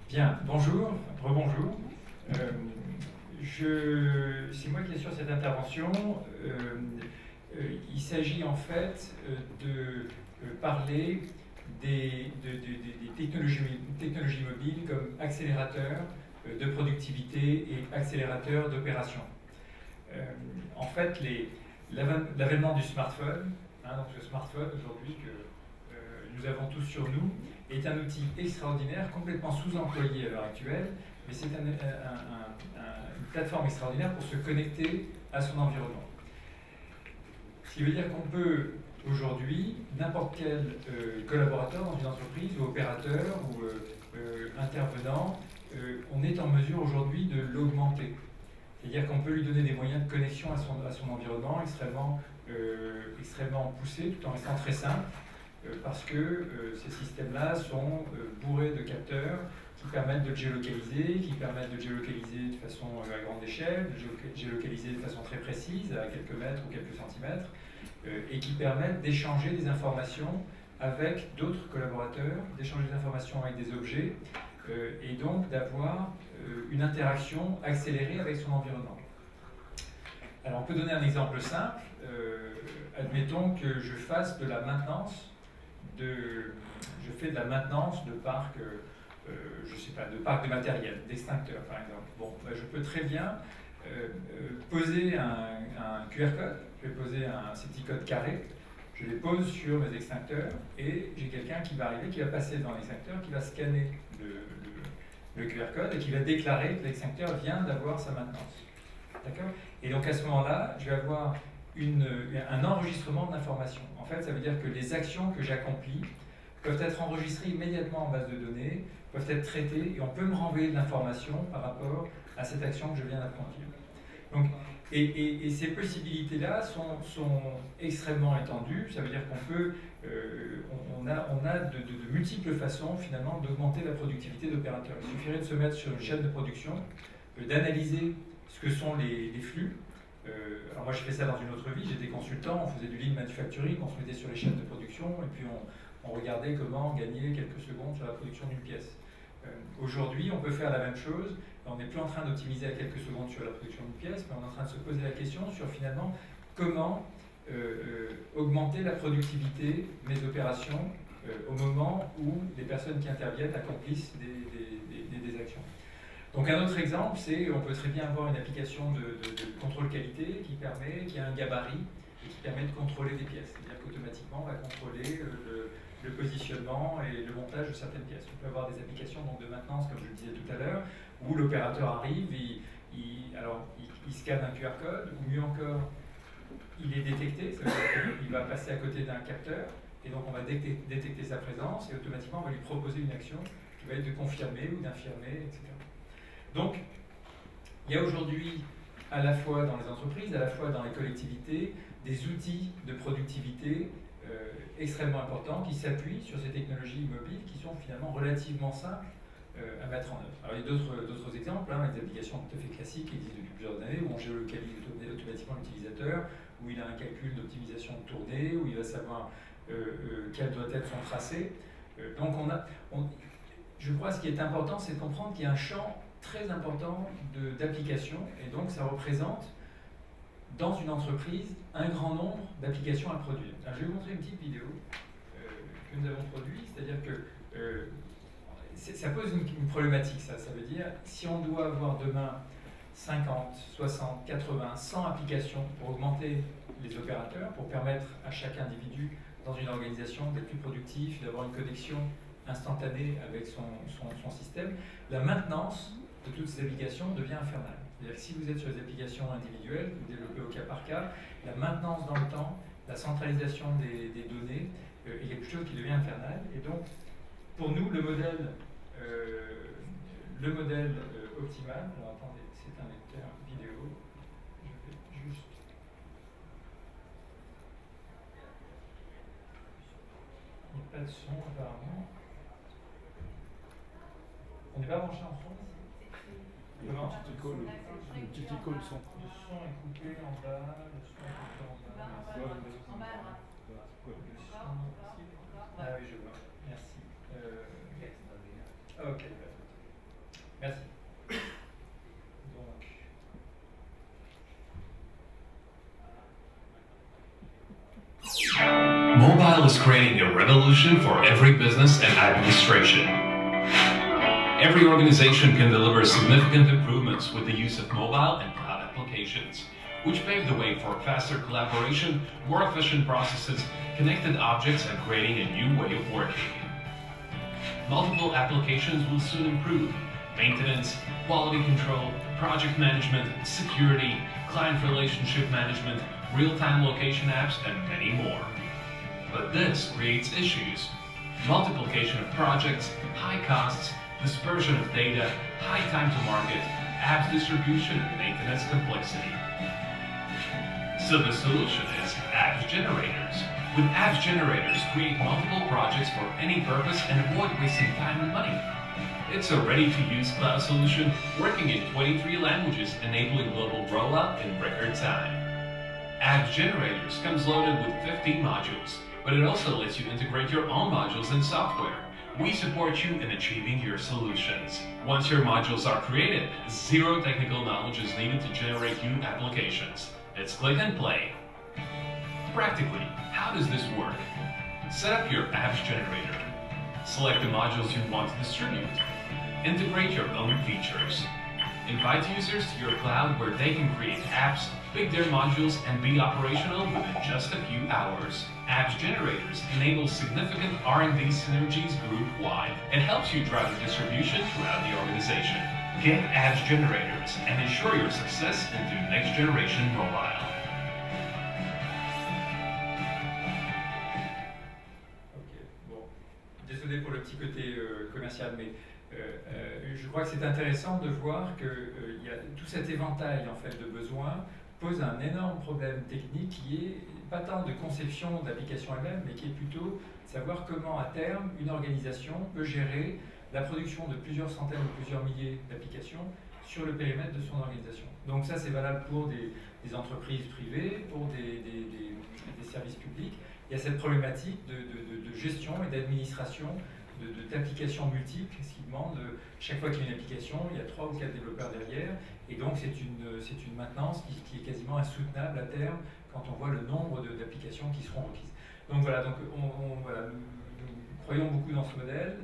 Bien, bonjour, rebonjour. C'est moi qui ai sur cette intervention. Il s'agit en fait de parler des technologies mobiles comme accélérateurs de productivité et accélérateurs d'opération. En fait, l'avènement du smartphone, donc ce smartphone aujourd'hui que nous avons tous sur nous, est un outil extraordinaire, complètement sous-employé à l'heure actuelle, mais c'est une plateforme extraordinaire pour se connecter à son environnement. Ce qui veut dire qu'on peut aujourd'hui, n'importe quel collaborateur dans une entreprise ou opérateur ou intervenant, on est en mesure aujourd'hui de l'augmenter. C'est-à-dire qu'on peut lui donner des moyens de connexion à son environnement extrêmement poussés, tout en restant très simple, parce que ces systèmes-là sont bourrés de capteurs qui permettent de géolocaliser, de façon à grande échelle, de géolocaliser de façon très précise, à quelques mètres ou quelques centimètres, et qui permettent d'échanger des informations avec d'autres collaborateurs, d'échanger des informations avec des objets, et donc d'avoir une interaction accélérée avec son environnement. Alors on peut donner un exemple simple. Admettons que je fasse de la maintenance, je fais de la maintenance de parcs, je sais pas, de parcs de matériel, d'extincteurs par exemple. Bon, ben, je peux très bien poser un QR code, je vais poser ces petits codes carrés, je les pose sur mes extincteurs et j'ai quelqu'un qui va arriver, qui va passer devant l'extincteur, qui va scanner le QR code et qui va déclarer que l'extincteur vient d'avoir sa maintenance. D'accord ? Et donc à ce moment-là, je vais avoir un enregistrement d'informations. En fait, ça veut dire que les actions que j'accomplis peuvent être enregistrées immédiatement en base de données, peuvent être traitées et on peut me renvoyer de l'information par rapport à cette action que je viens d'accomplir. Donc, et ces possibilités-là sont extrêmement étendues. Ça veut dire qu'on peut, on a de multiples façons finalement d'augmenter la productivité d'opérateurs. Il suffirait de se mettre sur une chaîne de production, d'analyser ce que sont les flux. Alors moi je fais ça dans une autre vie, j'étais consultant, on faisait du lean manufacturing, on se mettait sur les chaînes de production et puis on regardait comment gagner quelques secondes sur la production d'une pièce. Aujourd'hui on peut faire la même chose, on n'est plus en train d'optimiser à quelques secondes sur la production d'une pièce, mais on est en train de se poser la question sur finalement comment augmenter la productivité de mes opérations au moment où les personnes qui interviennent accomplissent des actions. Donc un autre exemple, c'est on peut très bien avoir une application de contrôle qualité qui a un gabarit et qui permet de contrôler des pièces. C'est-à-dire qu'automatiquement, on va contrôler le positionnement et le montage de certaines pièces. On peut avoir des applications donc, de maintenance, comme je le disais tout à l'heure, où l'opérateur arrive, il scanne un QR code, ou mieux encore, il est détecté, ça veut dire qu'il va passer à côté d'un capteur, et donc on va détecter sa présence, et automatiquement on va lui proposer une action qui va être de confirmer ou d'infirmer, etc. Donc, il y a aujourd'hui, à la fois dans les entreprises, à la fois dans les collectivités, des outils de productivité extrêmement importants qui s'appuient sur ces technologies mobiles qui sont finalement relativement simples à mettre en œuvre. Alors, il y a d'autres exemples, des applications tout à fait classiques qui existent depuis plusieurs années, où on géolocalise automatiquement l'utilisateur, où il a un calcul d'optimisation de tournée, où il va savoir quel doit être son tracé. Donc, je crois que ce qui est important, c'est de comprendre qu'il y a un champ très important d'applications, et donc ça représente dans une entreprise un grand nombre d'applications à produire. Alors, je vais vous montrer une petite vidéo que nous avons produite, c'est-à-dire que ça pose une problématique, ça veut dire si on doit avoir demain 50, 60, 80, 100 applications pour augmenter les opérateurs, pour permettre à chaque individu dans une organisation d'être plus productif, d'avoir une connexion instantanée avec son système, la maintenance de toutes ces applications devient infernale. C'est-à-dire que si vous êtes sur les applications individuelles, vous développez au cas par cas, la maintenance dans le temps, la centralisation des données est quelque chose qui devient infernal. Et donc, pour nous, le modèle optimal, alors attendez, c'est un lecteur vidéo, je vais juste... Il n'y a pas de son apparemment. On n'est pas branché en son ici. Il y a une petite icône son. Le son est coupé en bas, le son est coupé en bas. En bas à droite. Ah oui, je vois. Merci. Ok. Merci. Donc, Mobile is creating a revolution for every business and administration. Every organization can deliver significant improvements with the use of mobile and cloud applications, which pave the way for faster collaboration, more efficient processes, connected objects, and creating a new way of working. Multiple applications will soon improve maintenance, quality control, project management, security, client relationship management, real-time location apps, and many more. But this creates issues. Multiplication of projects, high costs, dispersion of data, high time to market, apps distribution, and maintenance complexity. So the solution is apps generators. With apps generators, create multiple projects for any purpose and avoid wasting time and money. It's a ready-to-use cloud solution working in 23 languages, enabling global rollout in record time. Apps Generators comes loaded with 15 modules, but it also lets you integrate your own modules and software. We support you in achieving your solutions. Once your modules are created, zero technical knowledge is needed to generate new applications. It's click and play. Practically, how does this work? Set up your apps generator. Select the modules you want to distribute. Integrate your own features. Invite users to your cloud where they can create apps, pick their modules, and be operational within just a few hours. Apps Generators enable significant R&D synergies group-wide and helps you drive the distribution throughout the organization. Get Apps Generators and ensure your success into next generation mobile. Ok, bon. Désolé pour le petit côté commercial, mais je crois que c'est intéressant de voir que y a tout cet éventail en fait, de besoins pose un énorme problème technique qui est pas tant de conception d'application elle-même, mais qui est plutôt savoir comment à terme une organisation peut gérer la production de plusieurs centaines ou plusieurs milliers d'applications sur le périmètre de son organisation. Donc ça c'est valable pour des entreprises privées, pour des services publics. Il y a cette problématique de gestion et d'administration d'applications multiples, ce qui demande, chaque fois qu'il y a une application, il y a 3 ou 4 développeurs derrière, et donc c'est une maintenance qui est quasiment insoutenable à terme quand on voit le nombre d'applications qui seront requises. Donc voilà, donc voilà, nous croyons beaucoup dans ce modèle.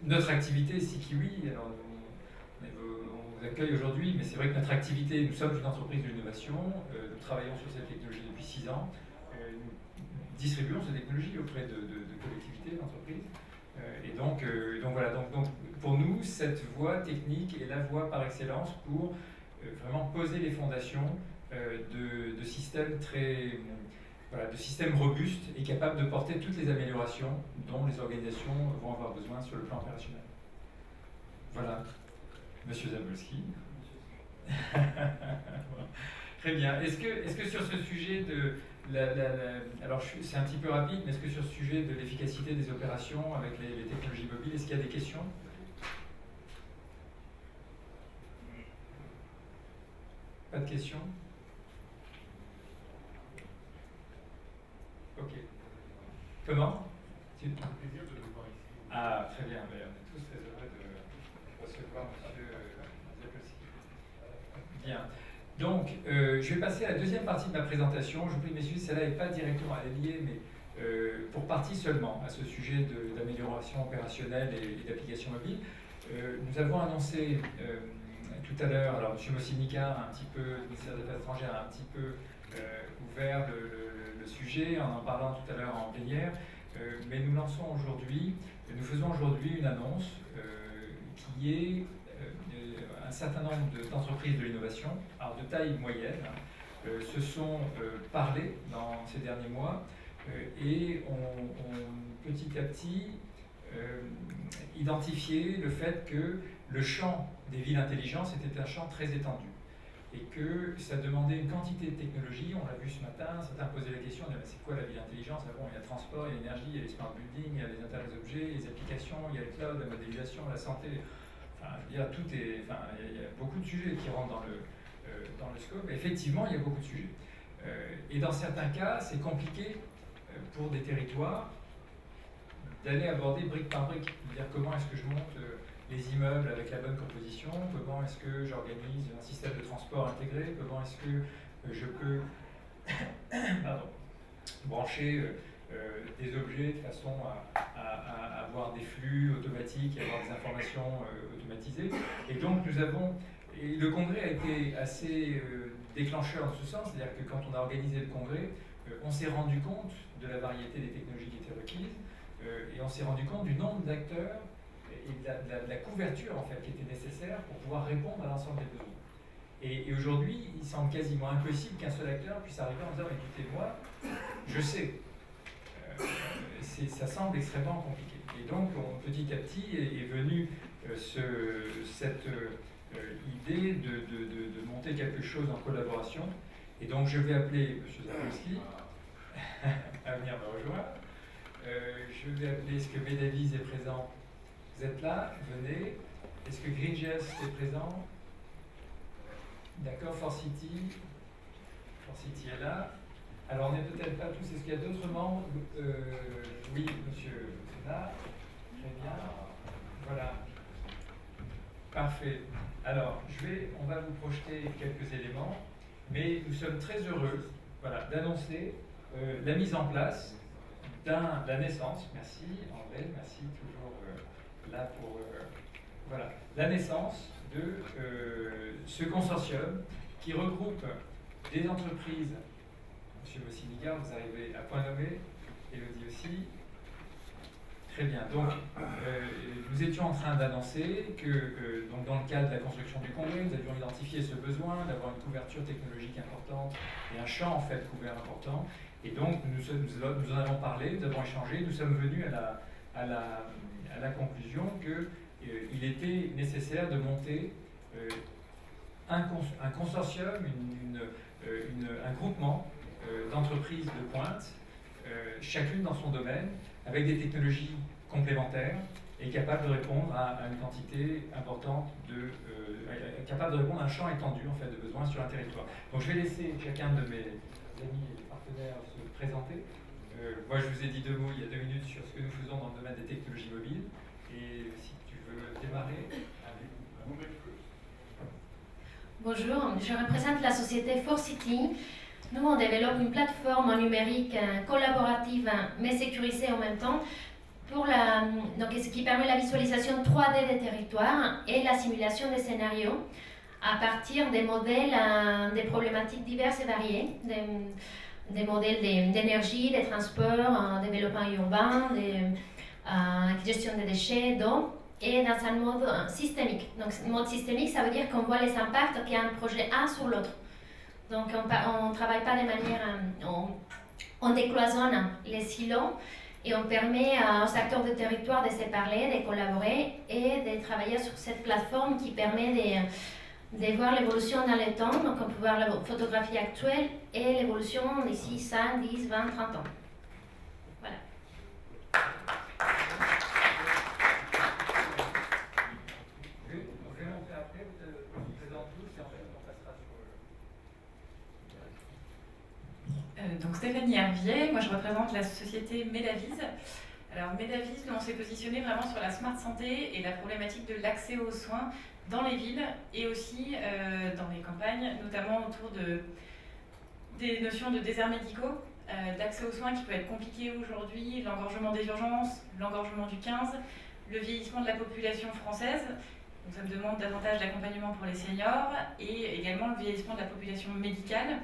Notre activité, CikiWi, alors on vous accueille aujourd'hui, mais c'est vrai que notre activité, nous sommes une entreprise de l'innovation, nous travaillons sur cette technologie depuis 6 ans, nous distribuons cette technologie auprès de collectivités, d'entreprises. Et donc voilà, donc pour nous, cette voie technique est la voie par excellence pour vraiment poser les fondations de systèmes de systèmes robustes et capables de porter toutes les améliorations dont les organisations vont avoir besoin sur le plan opérationnel. Voilà, Monsieur Zambolski. Très bien. Est-ce que sur ce sujet de alors c'est un petit peu rapide, mais est-ce que sur ce sujet de l'efficacité des opérations avec les technologies mobiles, est-ce qu'il y a des questions? Pas de questions? Ok. Comment? C'est un plaisir de vous voir ici. Ah, très bien. On est tous très heureux de recevoir Monsieur Zapolski. Bien. Donc, je vais passer à la deuxième partie de ma présentation. Je vous prie de m'excuser, celle-là n'est pas directement liée, mais pour partie seulement à ce sujet d'amélioration opérationnelle et d'application mobile. Nous avons annoncé tout à l'heure, alors M. Mossinica, le ministère des Affaires étrangères, a un petit peu ouvert le sujet en parlant tout à l'heure en plénière, mais nous faisons aujourd'hui une annonce qui est un certain nombre d'entreprises de l'innovation, alors de taille moyenne, se sont parlé dans ces derniers mois et ont petit à petit identifié le fait que le champ des villes intelligentes était un champ très étendu et que ça demandait une quantité de technologies. On l'a vu ce matin, certains posaient la question, c'est quoi la ville intelligente? Bon, il y a le transport, il y a l'énergie, il y a les smart buildings, il y a les internet des objets, les applications, il y a le cloud, la modélisation, la santé. Enfin, je veux dire, il y a beaucoup de sujets qui rentrent dans le scope. Effectivement, il y a beaucoup de sujets. Et dans certains cas, c'est compliqué pour des territoires d'aller aborder brique par brique. Dire comment est-ce que je monte les immeubles avec la bonne composition, comment est-ce que j'organise un système de transport intégré, comment est-ce que je peux brancher des objets de façon à avoir des flux automatiques et avoir des informations automatisées. Et donc le congrès a été assez déclencheur en ce sens, c'est-à-dire que quand on a organisé le congrès, on s'est rendu compte de la variété des technologies qui étaient requises et on s'est rendu compte du nombre d'acteurs et de la couverture en fait, qui était nécessaire pour pouvoir répondre à l'ensemble des besoins. Et aujourd'hui, il semble quasiment impossible qu'un seul acteur puisse arriver en disant écoutez-moi, je sais. Ça semble extrêmement compliqué. Et donc, petit à petit, est venue cette idée de monter quelque chose en collaboration. Et donc, je vais appeler M. Zapolski à venir me rejoindre. Je vais appeler, est-ce que Medavis est présent? Vous êtes là? Venez. Est-ce que Greenjazz est présent? D'accord, Forcity est là. Alors, on n'est peut-être pas tous. Est-ce qu'il y a d'autres membres? Oui, monsieur Sénat. Très bien. Voilà. Parfait. Alors, on va vous projeter quelques éléments, mais nous sommes très heureux d'annoncer la mise en place la naissance. Merci, André. Merci, toujours là pour... la naissance de ce consortium qui regroupe des entreprises. Monsieur Mossiniga, vous arrivez à point nommé, Élodie aussi. Très bien. Donc, nous étions en train d'annoncer que donc dans le cadre de la construction du congrès, nous avions identifié ce besoin d'avoir une couverture technologique importante et un champ en fait couvert important. Et donc, nous en avons parlé, nous avons échangé, nous sommes venus à la conclusion qu'il était nécessaire de monter un consortium, un groupement d'entreprises de pointe, chacune dans son domaine, avec des technologies complémentaires et capable de répondre à une quantité importante capable de répondre à un champ étendu en fait, de besoins sur un territoire. Donc je vais laisser chacun de mes amis et partenaires se présenter. Moi je vous ai dit 2 mots il y a 2 minutes sur ce que nous faisons dans le domaine des technologies mobiles. Et si tu veux démarrer avec... Bonjour, je représente la société Forcity. Nous, on développe une plateforme numérique collaborative mais sécurisée en même temps donc, ce qui permet la visualisation 3D des territoires et la simulation des scénarios à partir des modèles, des problématiques diverses et variées, des modèles d'énergie, des transports, développement urbain, gestion des déchets, d'eau, et dans un mode systémique. Donc, mode systémique, ça veut dire qu'on voit les impacts qu'il y a un projet A sur l'autre. Donc, on ne travaille pas de manière... On décloisonne les silos et on permet aux acteurs de territoire de se parler, de collaborer et de travailler sur cette plateforme qui permet de voir l'évolution dans le temps. Donc, on peut voir la photographie actuelle et l'évolution d'ici 5, 10, 20, 30 ans. Voilà. Donc Stéphanie Hervier, moi je représente la société Medavis. Alors Medavis, nous on s'est positionné vraiment sur la smart santé et la problématique de l'accès aux soins dans les villes et aussi dans les campagnes, notamment autour des notions de déserts médicaux, d'accès aux soins qui peut être compliqué aujourd'hui, l'engorgement des urgences, l'engorgement du 15, le vieillissement de la population française. Donc ça me demande davantage d'accompagnement pour les seniors et également le vieillissement de la population médicale.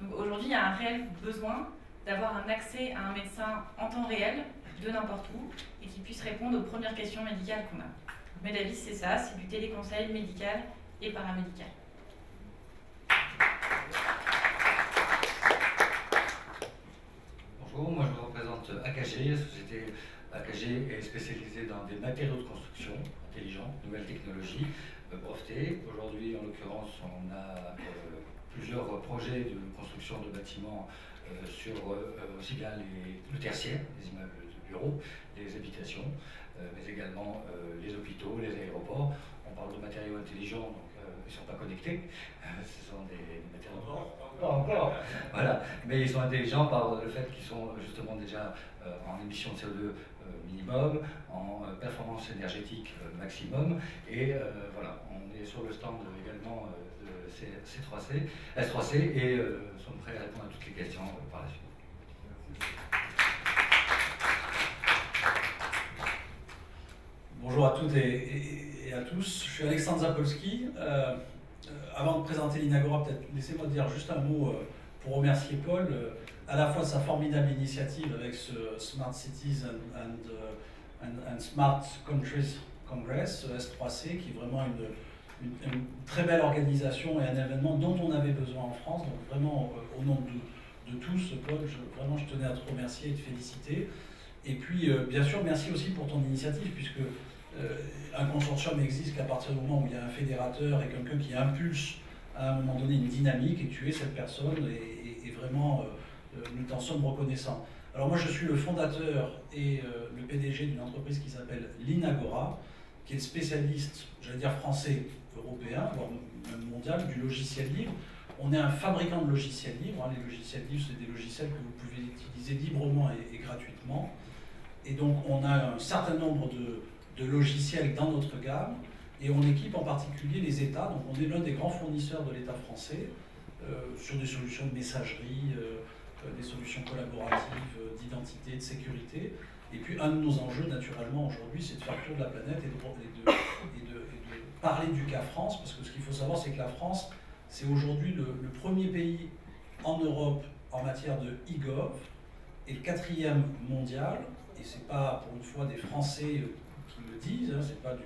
Donc aujourd'hui, il y a un réel besoin d'avoir un accès à un médecin en temps réel, de n'importe où, et qui puisse répondre aux premières questions médicales qu'on a. Medavis, c'est ça, c'est du téléconseil médical et paramédical. Bonjour, moi je représente AKG. La société AKG est spécialisée dans des matériaux de construction intelligents, nouvelles technologies, brevetées. Aujourd'hui, en l'occurrence, on a plusieurs projets de construction de bâtiments sur aussi bien le tertiaire, les immeubles de bureaux, les habitations, mais également les hôpitaux, les aéroports. On parle de matériaux intelligents, donc ils ne sont pas connectés, ce sont des matériaux. Pas encore. Voilà, mais ils sont intelligents par le fait qu'ils sont justement déjà en émission de CO2 minimum, en performance énergétique maximum, et voilà, on est sur le stand également de S3C et sont prêts à répondre à toutes les questions par la suite. Bonjour à toutes et à tous, je suis Alexandre Zapolski. Avant de présenter l'Inagora, peut-être laissez-moi dire juste un mot pour remercier Paul, à la fois de sa formidable initiative avec ce Smart Cities and Smart Countries Congress, S3C, qui est vraiment une très belle organisation et un événement dont on avait besoin en France. Donc vraiment, au nom de tous, Paul, je tenais à te remercier et te féliciter. Et puis, bien sûr, merci aussi pour ton initiative, puisque un consortium existe qu'à partir du moment où il y a un fédérateur et quelqu'un qui impulse à un moment donné une dynamique, et tu es cette personne, et vraiment, nous t'en sommes reconnaissants. Alors moi, je suis le fondateur et le PDG d'une entreprise qui s'appelle l'Inagora, qui est le spécialiste, j'allais dire français, européen, voire même mondial, du logiciel libre. On est un fabricant de logiciels libres. Les logiciels libres, c'est des logiciels que vous pouvez utiliser librement et gratuitement. Et donc, on a un certain nombre de logiciels dans notre gamme, et on équipe en particulier les États. Donc, on est l'un des grands fournisseurs de l'État français sur des solutions de messagerie, des solutions collaboratives, d'identité, de sécurité. Et puis, un de nos enjeux, naturellement, aujourd'hui, c'est de faire le tour de la planète et de parler du cas France, parce que ce qu'il faut savoir, c'est que la France, c'est aujourd'hui le premier pays en Europe en matière de e-gov, et le 4e mondial, et c'est pas pour une fois des Français qui le disent, hein, c'est pas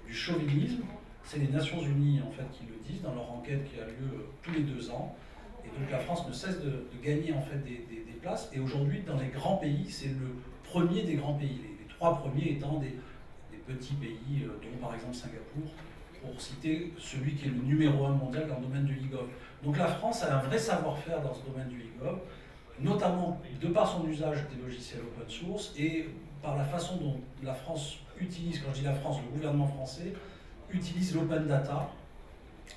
du chauvinisme, c'est les Nations Unies en fait qui le disent dans leur enquête qui a lieu tous les 2 ans. Et donc la France ne cesse de gagner en fait des places, et aujourd'hui dans les grands pays, c'est le premier des grands pays, les 3 premiers étant des petits pays, dont par exemple Singapour, pour citer celui qui est le numéro 1 mondial dans le domaine du e-gov. Donc la France a un vrai savoir-faire dans ce domaine du e-gov, notamment de par son usage des logiciels open source et par la façon dont la France utilise, quand je dis la France, le gouvernement français, utilise l'open data.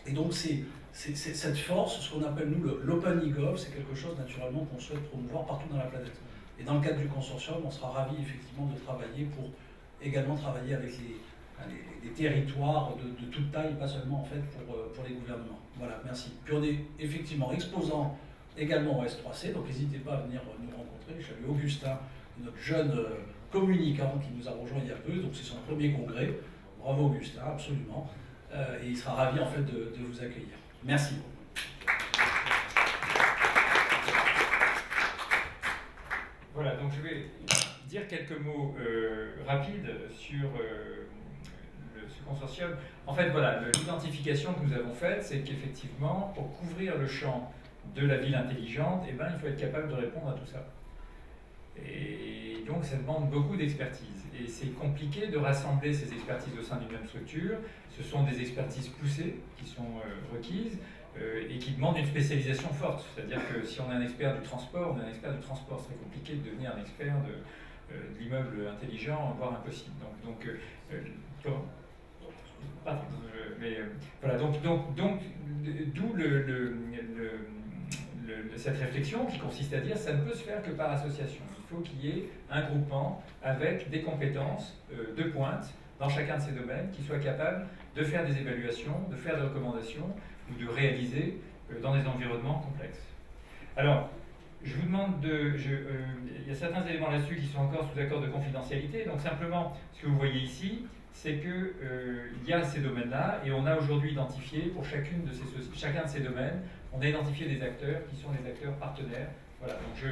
Et donc c'est cette force, ce qu'on appelle nous l'open e-gov, c'est quelque chose naturellement qu'on souhaite promouvoir partout dans la planète. Et dans le cadre du consortium, on sera ravis effectivement de travailler pour également travailler avec les territoires de toute taille, pas seulement en fait pour les gouvernements. Voilà, merci. Puis on est effectivement exposant également au S3C, donc n'hésitez pas à venir nous rencontrer. Je salue Augustin, notre jeune communicant qui nous a rejoint il y a peu, donc c'est son premier congrès. Bravo Augustin, absolument. Et il sera ravi en fait de vous accueillir. Merci. Voilà, donc je vais dire quelques mots rapides sur ce consortium. En fait, voilà, l'identification que nous avons faite, c'est qu'effectivement, pour couvrir le champ de la ville intelligente, il faut être capable de répondre à tout ça. Et donc, ça demande beaucoup d'expertise. Et c'est compliqué de rassembler ces expertises au sein d'une même structure. Ce sont des expertises poussées qui sont requises et qui demandent une spécialisation forte. C'est-à-dire que si on est un expert du transport, on est un expert du transport. C'est très compliqué de devenir un expert de l'immeuble intelligent, voire impossible. Voilà, donc d'où cette réflexion qui consiste à dire ça ne peut se faire que par association. Il faut qu'il y ait un groupement avec des compétences de pointe dans chacun de ces domaines qui soit capable de faire des évaluations, de faire des recommandations ou de réaliser dans des environnements complexes. Alors, je vous demande il y a certains éléments là-dessus qui sont encore sous accord de confidentialité, donc simplement, ce que vous voyez ici, c'est qu'il y a ces domaines-là, et on a aujourd'hui identifié, pour chacun de ces domaines, on a identifié des acteurs qui sont des acteurs partenaires. Voilà, donc je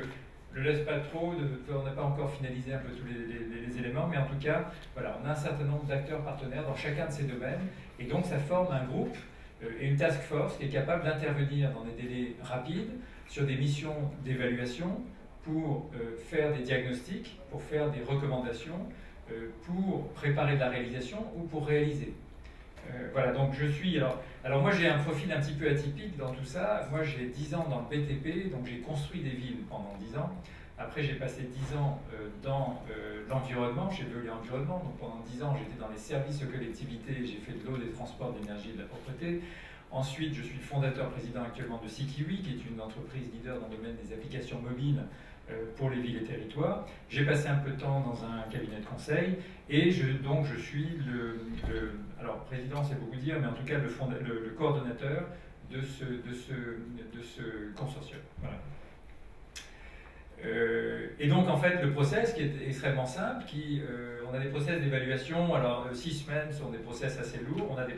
ne laisse pas trop, on n'a pas encore finalisé un peu tous les éléments, mais en tout cas, voilà, on a un certain nombre d'acteurs partenaires dans chacun de ces domaines, et donc ça forme un groupe et une task force qui est capable d'intervenir dans des délais rapides sur des missions d'évaluation pour faire des diagnostics, pour faire des recommandations, pour préparer de la réalisation ou pour réaliser. Voilà, donc je suis... Alors moi j'ai un profil un petit peu atypique dans tout ça. Moi j'ai 10 ans dans le BTP, donc j'ai construit des villes pendant 10 ans, Après, j'ai passé 10 ans dans l'environnement, chez Veolia Environnement. Donc pendant 10 ans, j'étais dans les services aux collectivités, j'ai fait de l'eau, des transports, de l'énergie et de la propreté. Ensuite, je suis fondateur-président actuellement de Sikiwi, qui est une entreprise leader dans le domaine des applications mobiles pour les villes et territoires. J'ai passé un peu de temps dans un cabinet de conseil et donc je suis alors président c'est beaucoup dire, mais en tout cas le coordonnateur de ce consortium. Voilà. Et donc en fait le process qui est extrêmement simple, on a des process d'évaluation, alors 6 semaines sont des process assez lourds, on a des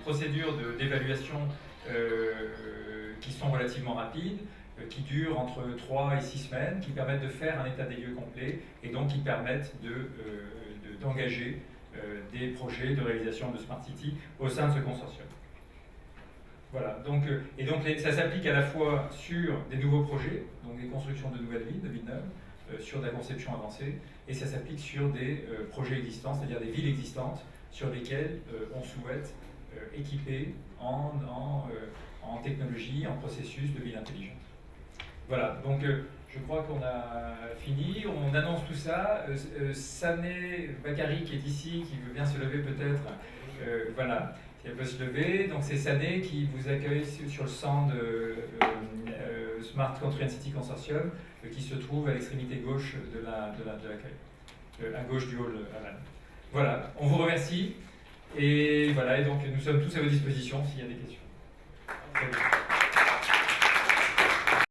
procédures d'évaluation qui sont relativement rapides, qui durent entre 3 et 6 semaines, qui permettent de faire un état des lieux complet et donc qui permettent d'engager des projets de réalisation de Smart City au sein de ce consortium. Voilà, ça s'applique à la fois sur des nouveaux projets, donc des constructions de nouvelles villes, de villes neuves, sur de la conception avancée, et ça s'applique sur des projets existants, c'est-à-dire des villes existantes sur lesquelles on souhaite équiper en technologie, en processus de ville intelligente. Voilà, donc je crois qu'on a fini, on annonce tout ça. Sané Bakary qui est ici, qui veut bien se lever peut-être, voilà, si elle peut se lever. Donc c'est Sané qui vous accueille sur le stand Smart Country and City Consortium, qui se trouve à l'extrémité gauche de l'accueil, à gauche du hall aval. Voilà, on vous remercie, et voilà, et donc nous sommes tous à votre disposition s'il y a des questions. Salut.